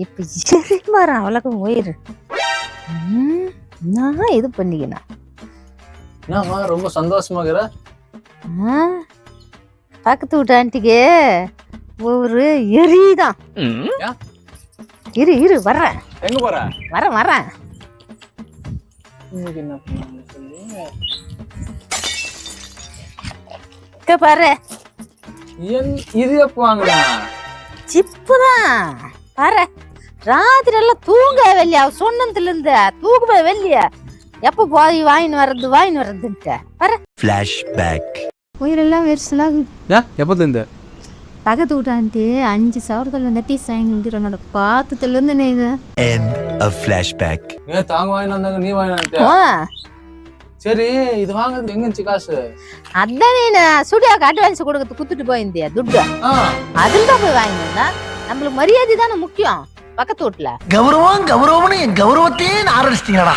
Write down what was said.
இப்ப எரிமாற அவளுக்கும் போயிரு. நான் இது பண்ணிக்கணும். என்னம்மா ரொம்ப சந்தோஷமா இருக்கிற? பக்கத்து வீட்டு ஆண்டிக்கு ஒரு எரிதான். இரு இரு வர்றேன். எங்க போற? வரேன். இன்னைக்கு என்ன பண்ணாங்க சொல்லி பாரு, இது எப்போ வாங்கினா? சிப்புதான் பாரு. ராத்திரி எல்லாம் தூங்க வெளியா சொன்னதுல இருந்து தூக்கவே வெளியா. எப்ப போய் வாங்கின்னு வர்றதுன்ட்டு பாரு. ஃபிளாஷ்பேக். உயிரெல்லாம் வெறுசலாகும். எப்போது இந்த பக்கத்து விட்டான்ட்டு 5,000 டீஸ் வாங்கிட்டு பாத்ததுல இருந்து நீங்க End of flashback. தாங்க வாங்கி வந்தாங்க, நீ வாங்கினா? சரி, இது வாங்குறது எங்க இருந்துச்சு காசு? அதான் நீ ஸ்டுடியோக்கு அட்வான்ஸ் கொடுக்கறது குத்துட்டு போயிருந்தியா துட்டு, அதுல தான் போய் வாங்கினா. நம்மளுக்கு மரியாதை தானே முக்கியம். பக்கத்து வீட்டுல கௌரவம்னு என் கௌரவத்தையே ஆரம்பிச்சிட்டீங்களா?